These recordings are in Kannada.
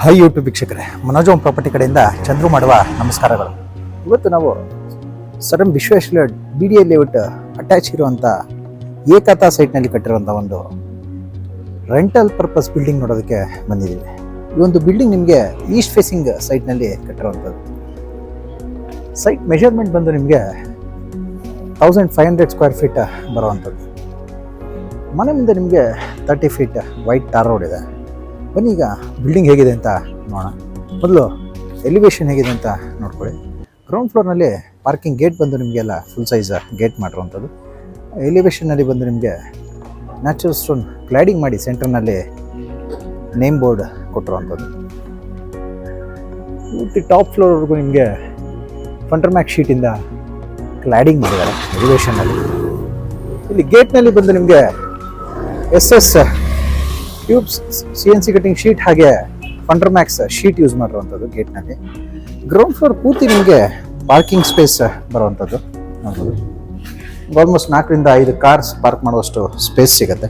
ಹೈ ಯೂಟ್ಯೂಬ್ ವೀಕ್ಷಕರೇ, ಮನೋಜ್ ಹೋಮ್ ಪ್ರಾಪರ್ಟಿ ಕಡೆಯಿಂದ ಚಂದ್ರು ಮಾಡುವ ನಮಸ್ಕಾರಗಳು. ಇವತ್ತು ನಾವು sir Vishweshwara BDA layout attach ಇರುವಂಥ ಏಕತಾ ಸೈಟ್ನಲ್ಲಿ ಕಟ್ಟಿರುವಂಥ ಒಂದು ರೆಂಟಲ್ ಪರ್ಪಸ್ ಬಿಲ್ಡಿಂಗ್ ನೋಡೋದಕ್ಕೆ ಬಂದಿದ್ದೀವಿ. ಈ ಒಂದು ಬಿಲ್ಡಿಂಗ್ ನಿಮಗೆ ಈಸ್ಟ್ ಫೇಸಿಂಗ್ ಸೈಟ್ನಲ್ಲಿ ಕಟ್ಟಿರುವಂಥದ್ದು. ಸೈಟ್ ಮೆಷರ್ಮೆಂಟ್ ಬಂದು ನಿಮಗೆ 1500 ಸ್ಕ್ವೇರ್ ಫೀಟ್ ಬರುವಂಥದ್ದು. ಮನೆ ಮುಂದೆ ನಿಮಗೆ 30 ಫೀಟ್ ವೈಟ್ ಟಾರ್ ರೋಡ್ ಇದೆ. ಬನ್ನಿ ಈಗ ಬಿಲ್ಡಿಂಗ್ ಹೇಗಿದೆ ಅಂತ ನೋಡೋಣ. ಮೊದಲು ಎಲಿವೇಶನ್ ಹೇಗಿದೆ ಅಂತ ನೋಡ್ಕೊಳ್ಳಿ. ಗ್ರೌಂಡ್ ಫ್ಲೋರ್ನಲ್ಲಿ ಪಾರ್ಕಿಂಗ್ ಗೇಟ್ ಬಂದು ನಿಮಗೆಲ್ಲ ಫುಲ್ ಸೈಜ್ ಗೇಟ್ ಮಾಡಿರುವಂಥದ್ದು. ಎಲಿವೇಶನ್ನಲ್ಲಿ ಬಂದು ನಿಮಗೆ ನ್ಯಾಚುರಲ್ ಸ್ಟೋನ್ ಕ್ಲಾಡಿಂಗ್ ಮಾಡಿ ಸೆಂಟರ್ನಲ್ಲಿ ನೇಮ್ ಬೋರ್ಡ್ ಕೊಟ್ಟಿರುವಂಥದ್ದು. ಪೂರ್ತಿ ಟಾಪ್ ಫ್ಲೋರ್ವರೆಗೂ ನಿಮಗೆ ಫಂಟರ್ಮ್ಯಾಕ್ ಶೀಟಿಂದ ಕ್ಲಾಡಿಂಗ್ ಮಾಡಿದ್ದಾರೆ ಎಲಿವೇಶನ್ನಲ್ಲಿ. ಇಲ್ಲಿ ಗೇಟ್ನಲ್ಲಿ ಬಂದು ನಿಮಗೆ SS tubes CNC cutting sheet ಹಾಗೆ ಫಂಟರ್ಮ್ಯಾಕ್ಸ್ ಶೀಟ್ ಯೂಸ್ ಮಾಡಿರುವಂಥದ್ದು ಗೇಟ್ನಲ್ಲಿ. ಗ್ರೌಂಡ್ ಫ್ಲೋರ್ ಪೂರ್ತಿ ನಿಮಗೆ ಪಾರ್ಕಿಂಗ್ ಸ್ಪೇಸ್ ಬರುವಂಥದ್ದು ನೋಡ್ಬೋದು. ಆಲ್ಮೋಸ್ಟ್ 4 ರಿಂದ 5 ಕಾರ್ಸ್ ಪಾರ್ಕ್ ಮಾಡುವಷ್ಟು ಸ್ಪೇಸ್ ಸಿಗುತ್ತೆ.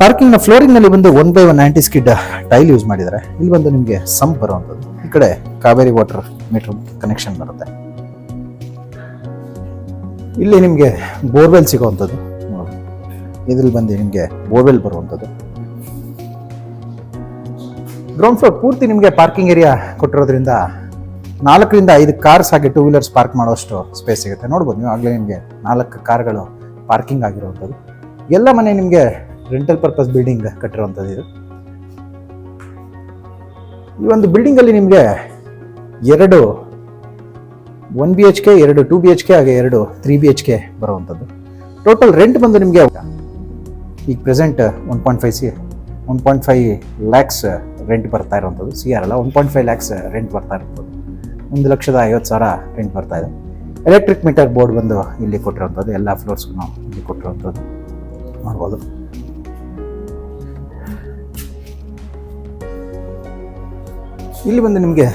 ಪಾರ್ಕಿಂಗ್ನ ಫ್ಲೋರಿಂಗ್ನಲ್ಲಿ ಬಂದು 1/1 ಆಂಟಿ ಸ್ಕಿಡ್ ಟೈಲ್ ಯೂಸ್ ಮಾಡಿದ್ದಾರೆ. ಇಲ್ಲಿ ಬಂದು ನಿಮಗೆ ಸಂಪ್ ಬರುವಂಥದ್ದು. ಈ ಕಡೆ ಕಾವೇರಿ ವಾಟರ್ ಮೀಟರ್ ಕನೆಕ್ಷನ್ ಬರುತ್ತೆ. ಇಲ್ಲಿ ನಿಮಗೆ ಬೋರ್ವೆಲ್ ಸಿಗುವಂಥದ್ದು. ಇದ್ರಲ್ಲಿ ಬಂದು ನಿಮಗೆ ಬೋರ್ವೆಲ್ ಬರುವಂಥದ್ದು. ಗ್ರೌಂಡ್ ಫ್ಲೋರ್ ಪೂರ್ತಿ ನಿಮಗೆ ಪಾರ್ಕಿಂಗ್ ಏರಿಯಾ ಕೊಟ್ಟಿರೋದ್ರಿಂದ 4 ರಿಂದ 5 ಕಾರ್ಸ್ ಹಾಗೆ 2 ವೀಲರ್ಸ್ ಪಾರ್ಕ್ ಮಾಡೋಷ್ಟು ಸ್ಪೇಸ್ ಸಿಗುತ್ತೆ. ನೋಡ್ಬೋದು ನೀವು, ಆಗಲೇ ನಿಮಗೆ 4 ಕಾರ್ಗಳು ಪಾರ್ಕಿಂಗ್ ಆಗಿರುವಂಥದ್ದು. ಎಲ್ಲ ಮನೆ ನಿಮಗೆ ರೆಂಟಲ್ ಪರ್ಪಸ್ ಬಿಲ್ಡಿಂಗ್ ಕಟ್ಟಿರುವಂಥದ್ದು ಇದು. ಈ ಒಂದು ಬಿಲ್ಡಿಂಗಲ್ಲಿ ನಿಮಗೆ 2 1 BHK, 2 2 BHK ಹಾಗೆ 2 3 BHK ಬರುವಂಥದ್ದು. ಟೋಟಲ್ ರೆಂಟ್ ಬಂದು ನಿಮಗೆ ಈಗ ಪ್ರೆಸೆಂಟ್ 1.5 ಲ್ಯಾಕ್ಸ್ ರೆಂಟ್ ಬರ್ತಾ ಇರುವಂಥದ್ದು. CR ಅಲ್ಲ, 1.5 ಲ್ಯಾಕ್ಸ್ ರೆಂಟ್ ಬರ್ತಾ ಇರುವಂಥದ್ದು. 1,50,000 ರೆಂಟ್ ಬರ್ತಾ ಇದೆ. ಎಲೆಕ್ಟ್ರಿಕ್ ಮೀಟರ್ ಬೋರ್ಡ್ ಬಂದು ಇಲ್ಲಿ ಕೊಟ್ಟಿರುವಂಥದ್ದು. ಎಲ್ಲ ಫ್ಲೋರ್ಸ್ಗೂ ಇಲ್ಲಿ ಕೊಟ್ಟಿರುವಂಥದ್ದು ನೋಡ್ಬೋದು. ಇಲ್ಲಿ ಬಂದು ನಿಮಗೆ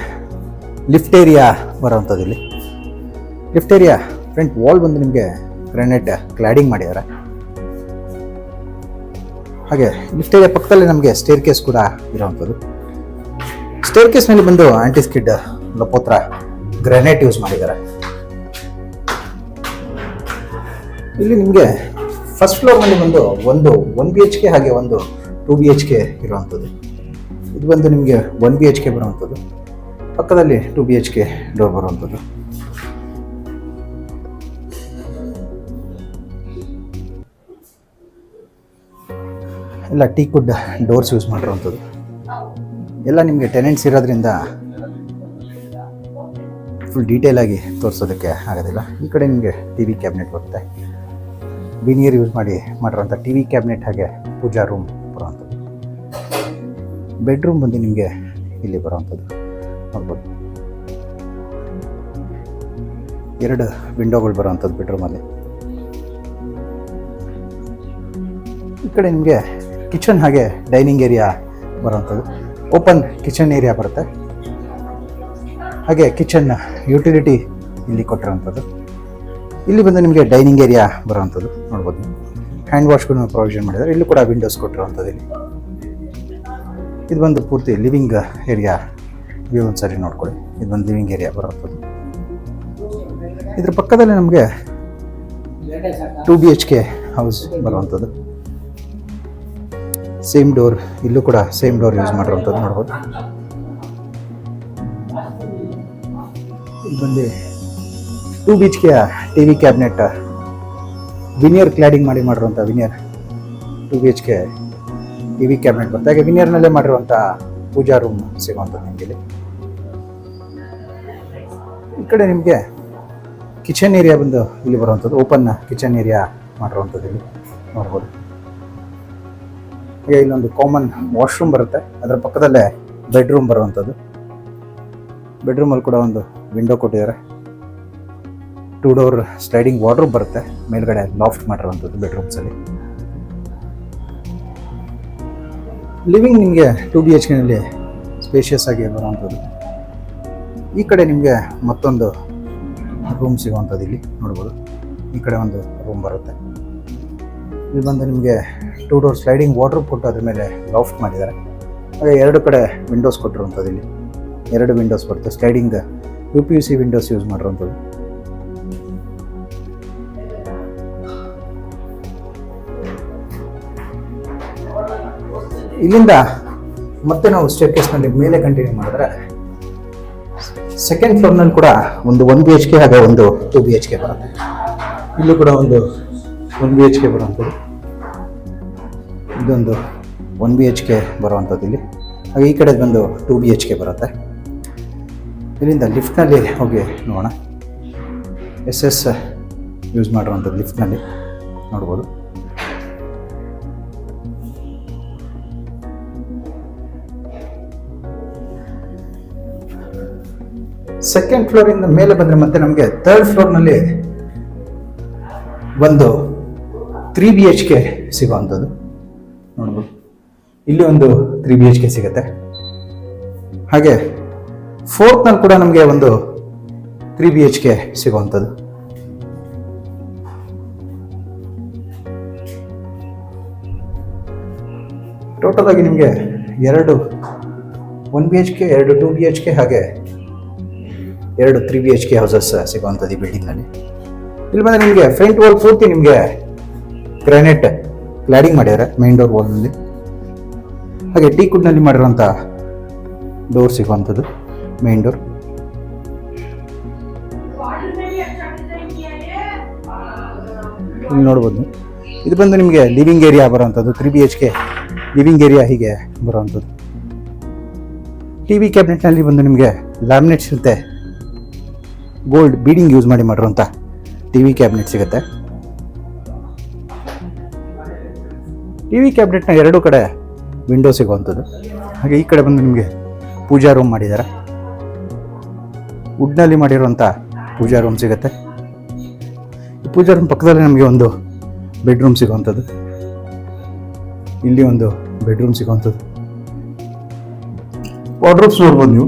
ಲಿಫ್ಟ್ ಏರಿಯಾ ಬರುವಂಥದ್ದು. ಇಲ್ಲಿ ಲಿಫ್ಟ್ ಏರಿಯಾ ಫ್ರಂಟ್ ವಾಲ್ ಬಂದು ನಿಮಗೆ ಗ್ರಾನೈಟ್ ಕ್ಲಾಡಿಂಗ್ ಮಾಡಿದ್ದಾರೆ. ಹಾಗೆ ಲಿಫ್ಟ್ ಏರಿಯಾ ಪಕ್ಕದಲ್ಲಿ ನಮಗೆ ಸ್ಟೇರ್ ಕೇಸ್ ಕೂಡ ಇರುವಂಥದ್ದು. ಸ್ಟೇರ್ ಕೇಸ್ನಲ್ಲಿ ಬಂದು ಆಂಟಿ ಸ್ಕಿಡ್ ಲಪೋತ್ರ ಗ್ರಾನೈಟ್ ಯೂಸ್ ಮಾಡಿದ್ದಾರೆ. ಇಲ್ಲಿ ನಿಮಗೆ ಫಸ್ಟ್ ಫ್ಲೋರ್ನಲ್ಲಿ ಬಂದು 1 BHK ಹಾಗೆ 2 BHK ಇರುವಂಥದ್ದು. ಇದು ಬಂದು ನಿಮಗೆ 1 BHK ಬರುವಂಥದ್ದು. ಪಕ್ಕದಲ್ಲಿ 2 BHK ಡೋರ್ ಬರುವಂಥದ್ದು. ಎಲ್ಲ ಟೀಕ್ವುಡ್ ಡೋರ್ಸ್ ಯೂಸ್ ಮಾಡಿರುವಂಥದ್ದು. ಎಲ್ಲ ನಿಮಗೆ ಟೆನೆಂಟ್ಸ್ ಇರೋದ್ರಿಂದ ಫುಲ್ ಡೀಟೇಲ್ ಆಗಿ ತೋರಿಸೋದಕ್ಕೆ ಆಗೋದಿಲ್ಲ. ಈ ಕಡೆ ನಿಮಗೆ TV ಕ್ಯಾಬಿನೆಟ್ ಬರುತ್ತೆ. ವಿನಿಯರ್ ಯೂಸ್ ಮಾಡಿರುವಂಥ TV ಕ್ಯಾಬಿನೆಟ್ ಹಾಗೆ ಪೂಜಾ ರೂಮ್ ಬರುವಂಥದ್ದು. ಬೆಡ್ರೂಮ್ ಬಂದು ನಿಮಗೆ ಇಲ್ಲಿ ಬರುವಂಥದ್ದು ನೋಡ್ಬೋದು. 2 ವಿಂಡೋಗಳು ಬರುವಂಥದ್ದು ಬೆಡ್ರೂಮಲ್ಲಿ. ಈ ಕಡೆ ನಿಮಗೆ ಕಿಚನ್ ಹಾಗೆ ಡೈನಿಂಗ್ ಏರಿಯಾ ಬರುವಂಥದ್ದು. ಓಪನ್ ಕಿಚನ್ ಏರಿಯಾ ಬರುತ್ತೆ. ಹಾಗೆ ಕಿಚನ್ ಯುಟಿಲಿಟಿ ಇಲ್ಲಿ ಕೊಟ್ಟಿರುವಂಥದ್ದು. ಇಲ್ಲಿ ಬಂದು ನಿಮಗೆ ಡೈನಿಂಗ್ ಏರಿಯಾ ಬರುವಂಥದ್ದು ನೋಡ್ಬೋದು. ಹ್ಯಾಂಡ್ ವಾಶ್ಗೂ ಪ್ರೊವಿಷನ್ ಮಾಡಿದ್ದಾರೆ. ಇಲ್ಲಿ ಕೂಡ ವಿಂಡೋಸ್ ಕೊಟ್ಟಿರುವಂಥದ್ದು. ಇಲ್ಲಿ ಇದು ಬಂದು ಪೂರ್ತಿ ಲಿವಿಂಗ್ ಏರಿಯಾ ವ್ಯೂ ಒಂದ್ಸರಿ ನೋಡ್ಕೊಳ್ಳಿ. ಇದು ಒಂದು ಲಿವಿಂಗ್ ಏರಿಯಾ ಬರುವಂಥದ್ದು. ಇದ್ರ ಪಕ್ಕದಲ್ಲಿ ನಮಗೆ 2 BHK ಹೌಸ್ ಬರುವಂಥದ್ದು. ಸೇಮ್ ಡೋರ್, ಇಲ್ಲೂ ಕೂಡ ಸೇಮ್ ಡೋರ್ ಯೂಸ್ ಮಾಡಿರುವಂಥದ್ದು ನೋಡ್ಬೋದು. ಇಲ್ಲಿ ಬಂದು 2 BHK TV cabinet veneer cladding ಮಾಡಿರುವಂಥ ವಿನಿಯರ್ 2 BHK TV ಕ್ಯಾಬಿನೆಟ್ ಬರುತ್ತೆ. ಹಾಗೆ ವಿನಿಯರ್ನಲ್ಲೇ ಮಾಡಿರುವಂಥ ಪೂಜಾ ರೂಮ್ ಸಿಗುವಂಥದ್ದು ನಿಮಗೆ. ಈ ಕಡೆ ನಿಮಗೆ ಕಿಚನ್ ಏರಿಯಾ ಬಂದು ಇಲ್ಲಿ ಬರುವಂಥದ್ದು. ಓಪನ್ ಕಿಚನ್ ಏರಿಯಾ ಮಾಡಿರುವಂಥದ್ದು ಇಲ್ಲಿ ನೋಡ್ಬೋದು. ಹಾಗೆ ಇಲ್ಲೊಂದು ಕಾಮನ್ ವಾಶ್ರೂಮ್ ಬರುತ್ತೆ. ಅದರ ಪಕ್ಕದಲ್ಲೇ ಬೆಡ್ರೂಮ್ ಬರುವಂಥದ್ದು. ಬೆಡ್ರೂಮಲ್ಲಿ ಕೂಡ ಒಂದು ವಿಂಡೋ ಕೊಟ್ಟಿದ್ದಾರೆ. 2 ಡೋರ್ ಸ್ಲೈಡಿಂಗ್ ವಾರ್ಡ್ರೋಬ್ ಬರುತ್ತೆ. ಮೇಲ್ಗಡೆ ಲಾಫ್ಟ್ ಮಾಡಿರುವಂಥದ್ದು ಬೆಡ್ರೂಮ್ಸಲ್ಲಿ. ಲಿವಿಂಗ್ ನಿಮಗೆ 2 BHKನಲ್ಲಿ ಸ್ಪೇಷಿಯಸ್ ಆಗಿ ಬರುವಂಥದ್ದು. ಈ ಕಡೆ ನಿಮಗೆ ಮತ್ತೊಂದು ರೂಮ್ ಸಿಗುವಂಥದ್ದು ಇಲ್ಲಿ ನೋಡ್ಬೋದು. ಈ ಕಡೆ ಒಂದು ರೂಮ್ ಬರುತ್ತೆ. ಇಲ್ಲಿ ಬಂದು ನಿಮಗೆ 2 ಡೋರ್ ಸ್ಲೈಡಿಂಗ್ ವಾರ್ಡ್ರೋಬ್ ಕೊಟ್ಟು ಅದ್ರ ಮೇಲೆ ಲಾಫ್ಟ್ ಮಾಡಿದ್ದಾರೆ. ಹಾಗೆ 2 ಕಡೆ ವಿಂಡೋಸ್ ಕೊಟ್ಟಿರುವಂಥದ್ದು. ಇಲ್ಲಿ 2 ವಿಂಡೋಸ್ ಬರುತ್ತೆ, ಸ್ಲೈಡಿಂಗ್ UPVC ವಿಂಡೋಸ್ ಯೂಸ್ ಮಾಡಿರುವಂಥದ್ದು. ಇಲ್ಲಿಂದ ಮತ್ತೆ ನಾವು ಸ್ಟೇರ್ಕೇಸ್ನಲ್ಲಿ ಮೇಲೆ ಕಂಟಿನ್ಯೂ ಮಾಡಿದ್ರೆ ಸೆಕೆಂಡ್ ಫ್ಲೋರ್ನಲ್ಲಿ ಕೂಡ ಒಂದು 1 BHK ಹಾಗೆ ಒಂದು 2 BHK ಬರುತ್ತೆ. ಇಲ್ಲೂ ಕೂಡ ಒಂದು 1 BHK ಬರುವಂಥದ್ದು, ಇದೊಂದು 1 BHK ಬರುವಂಥದ್ದು ಇಲ್ಲಿ. ಹಾಗೆ ಈ ಕಡೆ ಬಂದು 2 BHK ಬರುತ್ತೆ. ಇಲ್ಲಿಂದ ಲಿಫ್ಟ್ನಲ್ಲಿ ಹೋಗಿ ನೋಡೋಣ. SS ಯೂಸ್ ಮಾಡಿರುವಂಥದ್ದು ಲಿಫ್ಟ್ನಲ್ಲಿ ನೋಡ್ಬೋದು. ಸೆಕೆಂಡ್ ಫ್ಲೋರಿಂದ ಮೇಲೆ ಬಂದರೆ ಮತ್ತೆ ನಮಗೆ 3rd ಫ್ಲೋರ್ನಲ್ಲಿ ಒಂದು 3 BHK ಸಿಗುವಂಥದ್ದು ನೋಡ್ಬೋದು. ಇಲ್ಲಿ ಒಂದು 3 BHK ಸಿಗುತ್ತೆ. ಹಾಗೆ 4th ಕೂಡ ನಮಗೆ ಒಂದು 3 BHK ಸಿಗುವಂಥದ್ದು. ಟೋಟಲ್ ಆಗಿ ನಿಮಗೆ 2 1 BHK, 2 2 BHK ಹಾಗೆ 2 3 BHK ಹೌಸಸ್ ಸಿಗುವಂಥದ್ದು ಈ ಬಿಲ್ಡಿಂಗ್ನಲ್ಲಿ. ಇಲ್ಲಿ ಬಂದರೆ ನಿಮಗೆ ಫ್ರಂಟ್ ವಾಲ್ ಪೂರ್ತಿ ನಿಮಗೆ ಗ್ರಾನೈಟ್ ಕ್ಲಾಡಿಂಗ್ ಮಾಡಿದ್ದಾರೆ ಮೈನ್ ಡೋರ್ ವಾಲ್ನಲ್ಲಿ. ಹಾಗೆ ಟೀ ಕುಡ್ನಲ್ಲಿ ಮಾಡಿರೋಂಥ ಡೋರ್ ಸಿಗುವಂಥದ್ದು ಮೈನ್ ಡೋರ್. ಇಲ್ಲಿ ನೋಡ್ಬೋದು, ಇದು ಬಂದು ನಿಮಗೆ ಲಿವಿಂಗ್ ಏರಿಯಾ ಬರುವಂಥದ್ದು, 3 BHK ಲಿವಿಂಗ್ ಏರಿಯಾ ಹೀಗೆ ಬರುವಂಥದ್ದು. TV ಕ್ಯಾಬಿನೆಟ್ನಲ್ಲಿ ಬಂದು ನಿಮಗೆ ಲ್ಯಾಮಿನೇಟ್ಸ್ ಇರುತ್ತೆ, ಗೋಲ್ಡ್ ಬೀಡಿಂಗ್ ಯೂಸ್ ಮಾಡಿರುವಂಥ TV ಕ್ಯಾಬಿನೆಟ್ ಸಿಗುತ್ತೆ. TV ಕ್ಯಾಬಿನೆಟ್ನ 2 ಕಡೆ ವಿಂಡೋ ಸಿಗುವಂಥದ್ದು. ಹಾಗೆ ಈ ಕಡೆ ಬಂದು ನಿಮಗೆ ಪೂಜಾ ರೂಮ್ ಮಾಡಿದ್ದಾರೆ, ವುಡ್ನಲ್ಲಿ ಮಾಡಿರುವಂಥ ಪೂಜಾ ರೂಮ್ ಸಿಗುತ್ತೆ. ಈ ಪೂಜಾ ರೂಮ್ ಪಕ್ಕದಲ್ಲಿ ನಮಗೆ ಒಂದು ಬೆಡ್ರೂಮ್ ಸಿಗುವಂಥದ್ದು, ಇಲ್ಲಿ ಒಂದು ಬೆಡ್ರೂಮ್ ಸಿಗುವಂಥದ್ದು. ವಾರ್ಡ್ರೋಬ್ಸ್ ನೋಡ್ಬೋದು ನೀವು,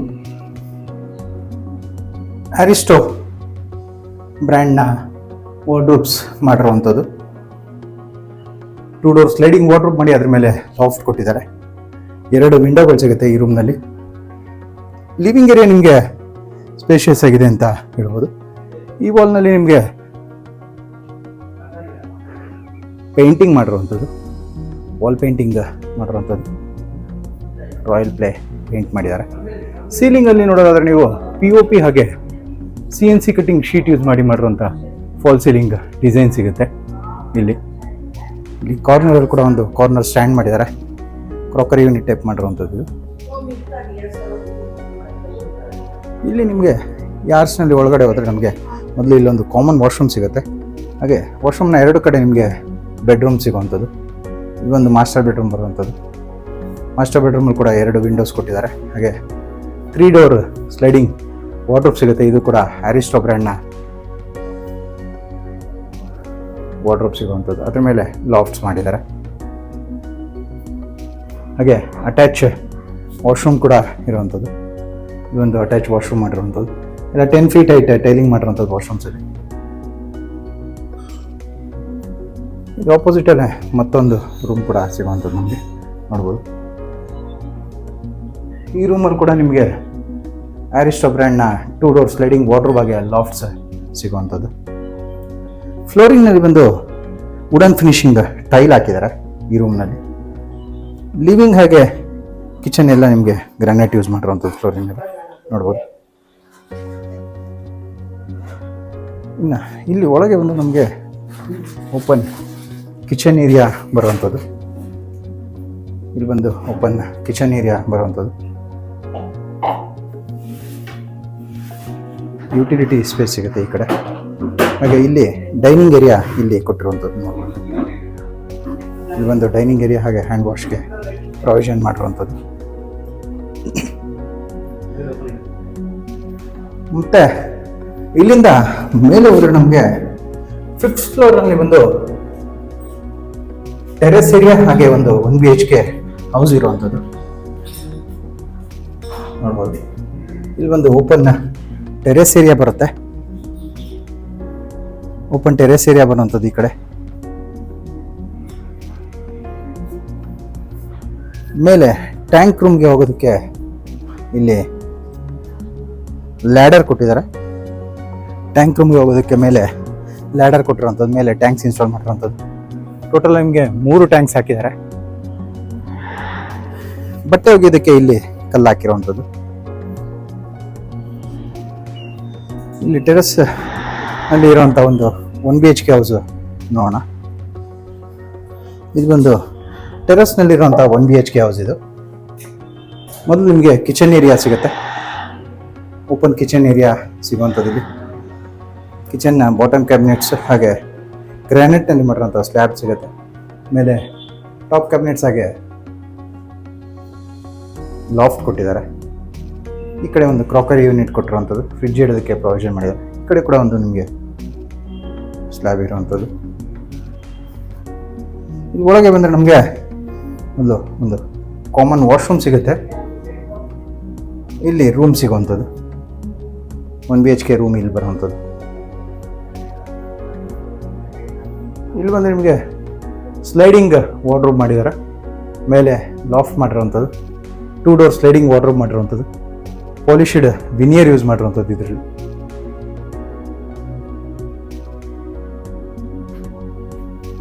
ಅರಿಸ್ಟೋ ಬ್ರ್ಯಾಂಡ್ನ ವಾರ್ಡ್ರೋಬ್ಸ್ ಮಾಡಿರುವಂಥದ್ದು. 2 ಡೋರ್ ಸ್ಲೈಡಿಂಗ್ ವಾರ್ಡ್ರೋಬ್ ಮಾಡಿ ಅದ್ರ ಮೇಲೆ ಲಾಫ್ಟ್ ಕೊಟ್ಟಿದ್ದಾರೆ. 2 ವಿಂಡೋಗಳು ಸಿಗುತ್ತೆ ಈ ರೂಮ್ನಲ್ಲಿ. ಲಿವಿಂಗ್ ಏರಿಯಾ ನಿಮಗೆ ಸ್ಪೇಷಿಯಸ್ ಆಗಿದೆ ಅಂತ ಹೇಳ್ಬೋದು. ಈ ವಾಲ್ನಲ್ಲಿ ನಿಮಗೆ ಪೇಂಟಿಂಗ್ ಮಾಡಿರುವಂಥದ್ದು, ವಾಲ್ ಪೇಂಟಿಂಗ್ ಮಾಡಿರುವಂಥದ್ದು, ರಾಯಲ್ ಪ್ಲೇ ಪೇಂಟ್ ಮಾಡಿದ್ದಾರೆ. ಸೀಲಿಂಗಲ್ಲಿ ನೋಡೋದಾದ್ರೆ ನೀವು POP ಹಾಗೆ CNC ಕಟ್ಟಿಂಗ್ ಶೀಟ್ ಯೂಸ್ ಮಾಡಿರುವಂಥ ಫಾಲ್ ಸೀಲಿಂಗ್ ಡಿಸೈನ್ ಸಿಗುತ್ತೆ. ಇಲ್ಲಿ ಕಾರ್ನರಲ್ಲಿ ಕೂಡ ಒಂದು ಕಾರ್ನರ್ ಸ್ಟ್ಯಾಂಡ್ ಮಾಡಿದ್ದಾರೆ, ಕ್ರಾಕರಿ ಯೂನಿಟ್ ಟೈಪ್ ಮಾಡಿರುವಂಥದ್ದು. ಇಲ್ಲಿ ನಿಮಗೆ ಯಾರ್ಸ್ನಲ್ಲಿ ಒಳಗಡೆ ಹೋದರೆ ನಮಗೆ ಮೊದಲು ಇಲ್ಲೊಂದು ಕಾಮನ್ ವಾಶ್ರೂಮ್ ಸಿಗುತ್ತೆ. ಹಾಗೆ ವಾಶ್ರೂಮ್ನ 2 ಕಡೆ ನಿಮಗೆ ಬೆಡ್ರೂಮ್ ಸಿಗುವಂಥದ್ದು. ಇದೊಂದು ಮಾಸ್ಟರ್ ಬೆಡ್ರೂಮ್ ಬರುವಂಥದ್ದು. ಮಾಸ್ಟರ್ ಬೆಡ್ರೂಮಲ್ಲಿ ಕೂಡ 2 ವಿಂಡೋಸ್ ಕೊಟ್ಟಿದ್ದಾರೆ. ಹಾಗೆ 3 ಡೋರ್ ಸ್ಲೈಡಿಂಗ್ ವಾರ್ಡ್ರೋಬ್ ಸಿಗುತ್ತೆ. ಇದು ಕೂಡ ಅರಿಸ್ಟೋ ಬ್ರ್ಯಾಂಡ್ನ ವಾರ್ಡ್ರೋಬ್ ಸಿಗುವಂಥದ್ದು. ಅದ್ರ ಮೇಲೆ ಲಾಫ್ಟ್ಸ್ ಮಾಡಿದ್ದಾರೆ. ಹಾಗೆ ಅಟ್ಯಾಚ್ ವಾಶ್ರೂಮ್ ಕೂಡ ಇರುವಂಥದ್ದು. ಇದೊಂದು ಅಟ್ಯಾಚ್ ವಾಶ್ರೂಮ್ ಮಾಡಿರುವಂಥದ್ದು. ಇಲ್ಲ 10 ಫೀಟ್ ಹೈಟ್ ಟೈಲಿಂಗ್ ಮಾಡಿರುವಂಥದ್ದು ವಾಶ್ರೂಮ್ಸ್ ಇದೆ. ಇದು ಆಪೋಸಿಟಲ್ಲೇ ಮತ್ತೊಂದು ರೂಮ್ ಕೂಡ ಸಿಗುವಂಥದ್ದು ನಮಗೆ ನೋಡ್ಬೋದು. ಈ ರೂಮಲ್ಲಿ ಕೂಡ ನಿಮಗೆ ಅರಿಸ್ಟೋ ಬ್ರ್ಯಾಂಡ್ನ 2 ಡೋರ್ ಸ್ಲೈಡಿಂಗ್ ವಾರ್ಡ್ರೋಬ್ ಆಗಿ ಲಾಫ್ಟ್ಸ್ ಸಿಗುವಂಥದ್ದು. ಫ್ಲೋರಿಂಗ್ನಲ್ಲಿ ಬಂದು ವುಡನ್ ಫಿನಿಶಿಂಗ್ ಟೈಲ್ ಹಾಕಿದ್ದಾರೆ ಈ ರೂಮ್ನಲ್ಲಿ. ಲಿವಿಂಗ್ ಹಾಗೆ ಕಿಚನ್ ಎಲ್ಲ ನಿಮಗೆ ಗ್ರಾನೈಟ್ ಯೂಸ್ ಮಾಡಿರುವಂಥದ್ದು ಫ್ಲೋರಿಂಗ್ನಲ್ಲಿ ನೋಡ್ಬೋದು. ಇನ್ನು ಇಲ್ಲಿ ಒಳಗೆ ಬಂದು ನಮಗೆ ಓಪನ್ ಕಿಚನ್ ಏರಿಯಾ ಬರುವಂಥದ್ದು. ಇಲ್ಲಿ ಬಂದು ಓಪನ್ ಕಿಚನ್ ಏರಿಯಾ ಬರುವಂಥದ್ದು. ಯುಟಿಲಿಟಿ ಸ್ಪೇಸ್ ಸಿಗುತ್ತೆ ಈ ಕಡೆ. ಹಾಗೆ ಇಲ್ಲಿ ಡೈನಿಂಗ್ ಏರಿಯಾ ಇಲ್ಲಿ ಕೊಟ್ಟಿರುವಂಥದ್ದು ನೋಡ್ಬೋದು. ಇಲ್ಲಿ ಒಂದು ಡೈನಿಂಗ್ ಏರಿಯಾ ಹಾಗೆ ಹ್ಯಾಂಡ್ ವಾಶ್ಗೆ ಪ್ರಾವಿಷನ್ ಮಾಡಿರುವಂಥದ್ದು. ಮತ್ತೆ ಇಲ್ಲಿಂದ ಮೇಲೆ ಹೋದರೆ ನಮಗೆ 5th ಫ್ಲೋರ್ನಲ್ಲಿ ಒಂದು ಟೆರೆಸ್ ಏರಿಯಾ ಹಾಗೆ ಒಂದು 1 BHK ಹೌಸ್ ಇರುವಂಥದ್ದು ನೋಡ್ಬೋದು. ಇಲ್ಲಿ ಒಂದು ಓಪನ್ ಟೆರೆಸ್ ಏರಿಯಾ ಬರುತ್ತೆ. ಓಪನ್ ಟೆರೆಸ್ ಏರಿಯಾ ಬರುವಂಥದ್ದು ಈ ಕಡೆ. ಮೇಲೆ ಟ್ಯಾಂಕ್ ರೂಮ್ಗೆ ಹೋಗೋದಕ್ಕೆ ಇಲ್ಲಿ ಲ್ಯಾಡರ್ ಕೊಟ್ಟಿದ್ದಾರೆ. ಟ್ಯಾಂಕ್ ರೂಮ್ಗೆ ಹೋಗೋದಕ್ಕೆ ಮೇಲೆ ಲ್ಯಾಡರ್ ಕೊಟ್ಟಿರೋಂಥದ್ದು, ಮೇಲೆ ಟ್ಯಾಂಕ್ಸ್ ಇನ್ಸ್ಟಾಲ್ ಮಾಡಿರೋಂಥದ್ದು. ಟೋಟಲ್ ನಿಮಗೆ 3 ಟ್ಯಾಂಕ್ಸ್ ಹಾಕಿದ್ದಾರೆ. ಬಟ್ಟೆ ಒಗೆಯೋದಕ್ಕೆ ಇಲ್ಲಿ ಕಲ್ಲು ಹಾಕಿರೋವಂಥದ್ದು. ಇಲ್ಲಿ ಟೆರೆಸ್ ಅಲ್ಲಿ ಇರುವಂಥ ಒಂದು 1 BHK ಹೌಸ್ ನೋಡೋಣ. ಇದು ಒಂದು ಟೆರೆಸ್ನಲ್ಲಿರುವಂಥ 1 BHK ಹೌಸ್. ಇದು ಮೊದಲು ನಿಮಗೆ ಕಿಚನ್ ಏರಿಯಾ ಸಿಗುತ್ತೆ. ಓಪನ್ ಕಿಚನ್ ಏರಿಯಾ ಸಿಗುವಂಥದ್ದು. ಇಲ್ಲಿ ಕಿಚನ್ನ ಬಾಟಮ್ ಕ್ಯಾಬಿನೆಟ್ಸ್ ಹಾಗೆ ಗ್ರಾನೈಟ್ನಲ್ಲಿ ಮಾಡಿರೋಂಥ ಸ್ಲ್ಯಾಬ್ ಸಿಗುತ್ತೆ. ಮೇಲೆ ಟಾಪ್ ಕ್ಯಾಬಿನೆಟ್ಸ್ ಹಾಗೆ ಲಾಫ್ಟ್ ಕೊಟ್ಟಿದ್ದಾರೆ. ಈ ಕಡೆ ಒಂದು ಕ್ರಾಕರಿ ಯೂನಿಟ್ ಕೊಟ್ಟಿರುವಂಥದ್ದು, ಫ್ರಿಡ್ಜ್ ಇಡೋದಕ್ಕೆ ಪ್ರೊವಿಷನ್ ಮಾಡಿದ್ದಾರೆ. ಈ ಕಡೆ ಕೂಡ ಒಂದು ನಿಮಗೆ ಸ್ಲ್ಯಾಬ್ ಇರುವಂಥದ್ದು. ಇಲ್ಲಿ ಒಳಗೆ ಬಂದರೆ ನಮಗೆ ಒಂದು ಕಾಮನ್ ವಾಶ್ರೂಮ್ ಸಿಗುತ್ತೆ. ಇಲ್ಲಿ ರೂಮ್ ಸಿಗುವಂಥದ್ದು, 1 BHK ರೂಮ್ ಇಲ್ಲಿ ಬರುವಂಥದ್ದು. ಇಲ್ಲಿ ಬಂದರೆ ನಿಮಗೆ ಸ್ಲೈಡಿಂಗ್ ವಾರ್ಡ್ರೋಬ್ ಮಾಡಿದ್ದಾರೆ. ಮೇಲೆ ಲಾಫ್ಟ್ ಮಾಡಿರೋವಂಥದ್ದು, 2 ಡೋರ್ ಸ್ಲೈಡಿಂಗ್ ವಾರ್ಡ್ರೋಬ್ ಮಾಡಿರುವಂಥದ್ದು. ಪಾಲಿಶ್ಡ್ ವಿನಿಯರ್ ಯೂಸ್ ಮಾಡಿರುವಂಥದ್ದು ಇದರಲ್ಲಿ.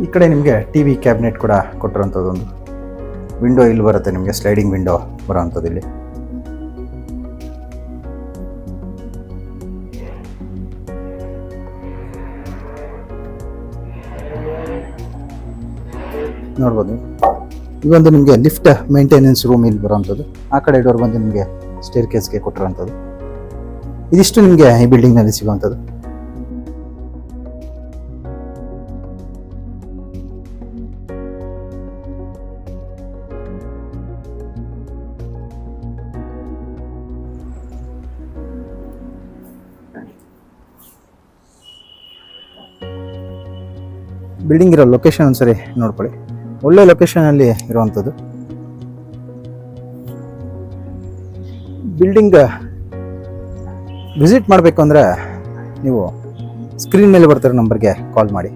ಈ ಕಡೆ ನಿಮಗೆ TV ಕ್ಯಾಬಿನೆಟ್ ಕೂಡ ಕೊಟ್ಟಿರೋಂಥದ್ದು. ಒಂದು ವಿಂಡೋ ಇಲ್ಲಿ ಬರುತ್ತೆ ನಿಮಗೆ, ಸ್ಲೈಡಿಂಗ್ ವಿಂಡೋ ಬರೋವಂಥದ್ದು. ಇಲ್ಲಿ ನೋಡ್ಬೋದು. ಇವೊಂದು ನಿಮಗೆ ಲಿಫ್ಟ್ ಮೇಂಟೆನೆನ್ಸ್ ರೂಮ್ ಇಲ್ಲಿ ಬರುವಂಥದ್ದು. ಆ ಕಡೆ ಡೋರ್ ಬಂದು ನಿಮಗೆ ಸ್ಟೇರ್ ಕೇಸ್ಗೆ ಕೊಟ್ಟಿರುವಂಥದ್ದು. ಇದಿಷ್ಟು ನಿಮಗೆ ಈ ಬಿಲ್ಡಿಂಗ್ನಲ್ಲಿ ಸಿಗುವಂಥದ್ದು. ಬಿಲ್ಡಿಂಗ್ ಇರೋ ಲೊಕೇಶನ್ ಒಂದ್ಸರಿ ನೋಡ್ಕೊಳ್ಳಿ. ಒಳ್ಳೆ ಲೊಕೇಶನಲ್ಲಿ ಇರುವಂಥದ್ದು. ಬಿಲ್ಡಿಂಗ್ ವಿಸಿಟ್ ಮಾಡಬೇಕು ಅಂದರೆ ನೀವು ಸ್ಕ್ರೀನ್ ಮೇಲೆ ಬರ್ತಿರೋ ನಂಬರ್ಗೆ ಕಾಲ್ ಮಾಡಿ.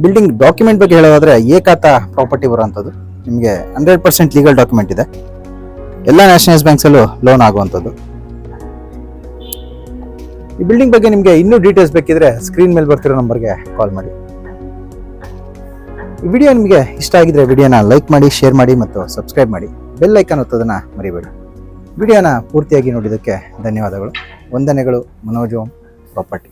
ಬಿಲ್ಡಿಂಗ್ ಡಾಕ್ಯುಮೆಂಟ್ ಬಗ್ಗೆ ಹೇಳೋದಾದರೆ ಏಕಾತ ಪ್ರಾಪರ್ಟಿ ಬರುವಂಥದ್ದು. ನಿಮಗೆ 100% ಲೀಗಲ್ ಡಾಕ್ಯುಮೆಂಟ್ ಇದೆ. ಎಲ್ಲ ನ್ಯಾಷನಲೈಸ್ ಬ್ಯಾಂಕ್ಸಲ್ಲೂ ಲೋನ್ ಆಗುವಂಥದ್ದು. ಈ ಬಿಲ್ಡಿಂಗ್ ಬಗ್ಗೆ ನಿಮಗೆ ಇನ್ನೂ ಡೀಟೇಲ್ಸ್ ಬೇಕಿದ್ರೆ ಸ್ಕ್ರೀನ್ ಮೇಲೆ ಬರ್ತಿರೋ ನಂಬರ್ಗೆ ಕಾಲ್ ಮಾಡಿ. ಈ ವಿಡಿಯೋ ನಿಮಗೆ ಇಷ್ಟ ಆಗಿದ್ರೆ ವಿಡಿಯೋನ ಲೈಕ್ ಮಾಡಿ, ಶೇರ್ ಮಾಡಿ ಮತ್ತು ಸಬ್ಸ್ಕ್ರೈಬ್ ಮಾಡಿ. ಬೆಲ್ ಐಕಾನ್ ಒತ್ತೋದನ್ನು ಮರಿಬೇಡಿ. ವಿಡಿಯೋನ ಪೂರ್ತಿಯಾಗಿ ನೋಡಿದ್ದಕ್ಕೆ ಧನ್ಯವಾದಗಳು. ವಂದನೆಗಳು. ಮನೋಜ್ ಓಂ ಪ್ರಾಪರ್ಟಿ.